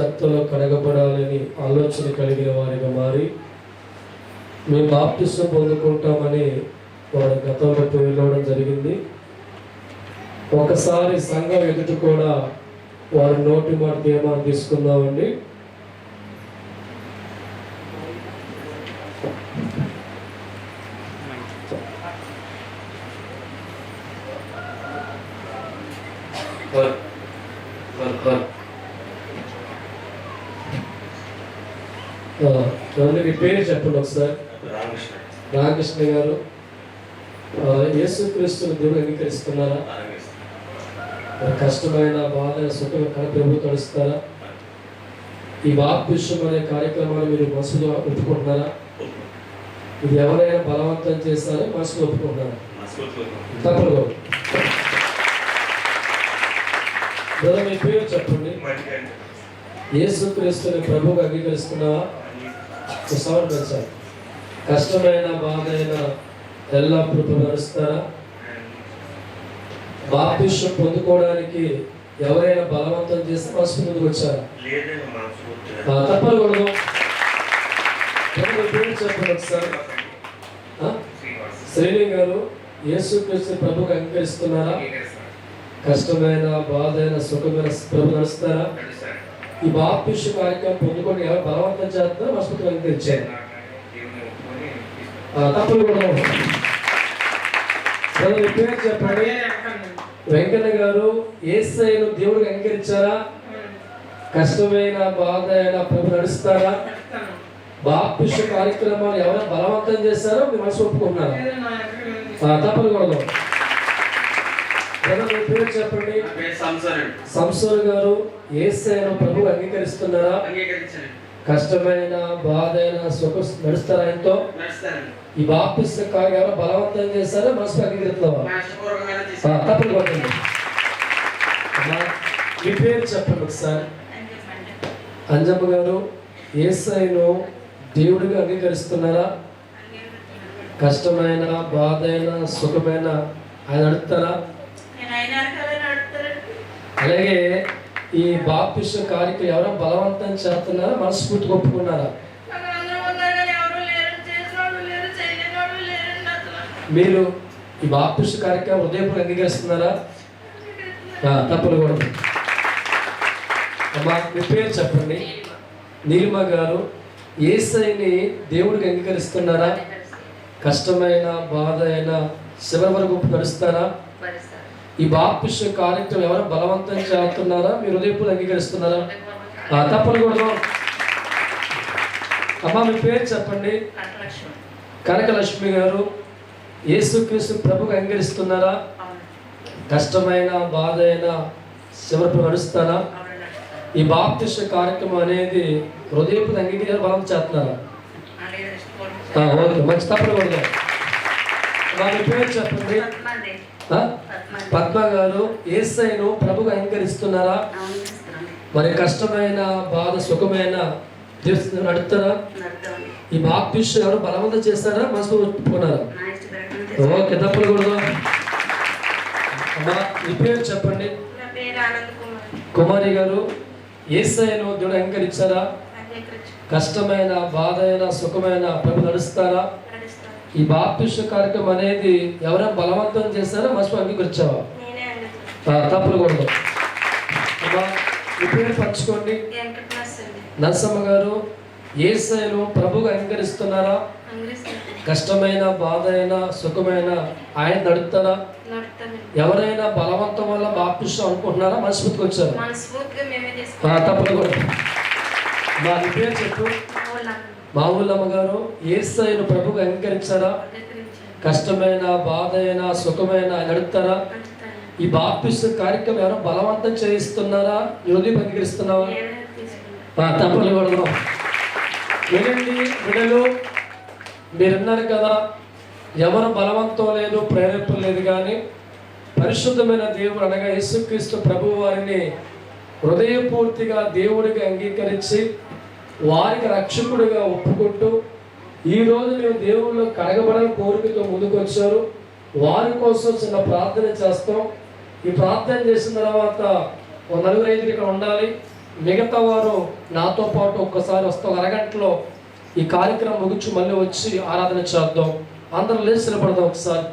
రక్తంలో కడగబడాలని ఆలోచన కలిగిన వారిగా మారి మేము బాప్తిసం పొందుకుంటామని వారి గతంలో వెళ్ళడం జరిగింది. ఒకసారి సంఘం ఎదుట కూడా వారి నోటి మాట తీర్మానం తీసుకుందామండి. మీ పేరు చెప్పండి ఒకసారి. రామకృష్ణ గారు, యేసుక్రీస్తుని దేవుడు అంగీకరిస్తున్నారా? కష్టమైన బాధ సుఖం ప్రభు కలుస్తారా? ఈ బాప్తిసం అనే కార్యక్రమాన్ని మీరు మనసులో ఒప్పుకుంటున్నారా? ఇది ఎవరైనా బలవంతం చేస్తారో మనసులో ఒప్పుకుంటున్నారా? తప్పదు. మీ పేరు చెప్పండి. యేసుక్రీస్తుని ప్రభువుగా అంగీకరిస్తున్నావా? సమర్పించాలి. కష్టమైన బాధ అయినా ఎల్లప్పుడూ నడుస్తారా? బాప్తిసం పొందుకోవడానికి ఎవరైనా బలవంతం చేస్తే మనసు ముందుకు వచ్చారా? తప్పకూడదు. పేరు చెప్పండి ఒకసారి. శ్రీని గారు, యేసుక్రీస్తు ప్రభువుగా అంగీకరిస్తున్నారా? కష్టమైన బాధ అయిన సుఖమైన ప్రభు నడుస్తారా? ఈ బాప్తిసం కార్యక్రమం పొందుకొని ఎవరు బలవంతం చేస్తారో మనసు అంగీకరించారు. తప్పకూడదు. పేరు చెప్పండి. వెంకన్న గారు, యేసయ్యను దేవుడికి అంగీకరించారా? కష్టమైన బాధ అయినా ప్రభు నడుస్తారా? బాప్తిసం కార్యక్రమాలు ఎవరైనా బలవంతం చేస్తారో మీ మనసు ఒప్పుకున్నారా? తప్పకూడదు. పేరు చెప్పండి. సంసోర్ గారు, యేసయ్యను ప్రభు అంగీకరిస్తున్నారా? కష్టమైన బాధ అయినా సుఖం నడుస్తారా? ఎంతో ఈ బాప్తిసం కార్యక్రమం బలవంతం చేస్తారో మనసు అంగీకరిస్తున్నావా? తప్పకూడదు. మీ పేరు చెప్పండి ఒకసారి. అంజమ్మ గారు, యేసయ్యను దేవుడిగా అంగీకరిస్తున్నారా? కష్టమైన బాధ అయినా సుఖమైన ఆయన నడుస్తారా? అలాగే ఈ బాప్తిసం కార్యక్రమం ఎవరైనా బలవంతం చేస్తున్నారా? మనస్ఫూర్తిగా ఒప్పుకున్నారా? మీరు ఈ బాప్తిసం కార్యక్రమం హృదయపూర్వకంగా అంగీకరిస్తున్నారా? తప్పకూడదు. మీ పేరు చెప్పండి. నీలిమ గారు, యేసయ్యని దేవుడికి అంగీకరిస్తున్నారా? కష్టమైన బాధ అయినా చివరి వరకు నడుస్తారా? ఈ బాప్తిసం కార్యక్రమం ఎవరు బలవంతం చేస్తున్నారా? మీరు హృదయపూర్వకంగా అంగీకరిస్తున్నారా? తప్పకూడదు. అమ్మా, మీ పేరు చెప్పండి. కనకలక్ష్మి గారు, యేసుక్రీస్తు ప్రభువుగా అంగీకరిస్తున్నారా? కష్టమైన బాధ అయినా చివరి నడుస్తారా? ఈ బాప్తిసం కార్యక్రమం అనేది హృదయపూర్వకంగా అంగీకరించారు, బలం చేస్తున్నారా? ఓకే, మంచి. తప్పకూడదు. మీ పేరు చెప్పండి. పద్మ గారు, యేసయ్యను ప్రభువుగా అంగీకరిస్తున్నారా? మరి కష్టమైన బాధ సుఖమైన నడుస్తారా? ఈ బాప్తిసం ఎవరు బలవంతం చేస్తారా? మనసు ఒప్పుకున్నారా? ఓకే, తప్పకూడదు. మీ పేరు చెప్పండి. కుమారి గారు, యేసయ్యను దేవుడు అంగీకరించారా? కష్టమైన బాధ అయినా సుఖమైన ప్రభు నడుస్తారా? ఈ బాప్తిసం కార్యక్రమం అనేది ఎవరైనా బలవంతం చేస్తారా? మనసు అంగీకరించావా? తప్పకూడదు. మీ పేరు పంచుకోండి. నరసమ్మ గారు, యేసయ్యను ప్రభువుగా అంగీకరిస్తున్నారా? కష్టమైన బాధ అయినా సుఖమైన ఆయన నడుస్తారా? ఎవరైనా బలవంతం వల్ల బాప్తిసం అనుకుంటున్నారా? మనస్ఫూర్తికి వచ్చారా? తప్పకూడదు. మీ పేరు చెప్పు. మామూలమ్మ గారు, యేసయ్యను ప్రభువుగా అంగీకరించారా? కష్టమైన బాధ అయినా సుఖమైన నడుపుతారా? ఈ బాప్తిసం కార్యక్రమం ఎవరో బలవంతం చేయిస్తున్నారా? హృదయం అంగీకరిస్తున్నావా? తప్పకూడదు. వినండి బిడ్డలు, మీరున్నారు కదా, ఎవరు బలవంతం లేదు, ప్రేరేపణ లేదు, కానీ పరిశుద్ధమైన దేవుడు అనగా యేసుక్రీస్తు ప్రభువు వారిని హృదయపూర్తిగా దేవుడిగా అంగీకరించి వారికి రక్షకుడిగా ఒప్పుకుంటూ ఈరోజు మేము దేవుళ్ళు కడగబడని కోరికతో ముందుకు వచ్చారు. వారి కోసం చిన్న ప్రార్థన చేస్తాం. ఈ ప్రార్థన చేసిన తర్వాత 4-5 ఇక్కడ ఉండాలి. మిగతా వారు నాతో పాటు ఒక్కసారి వస్తే ఒక అరగంటలో ఈ కార్యక్రమం ముగించి మళ్ళీ వచ్చి ఆరాధన చేద్దాం. అందరూ లేచి నిలబడదాం ఒకసారి.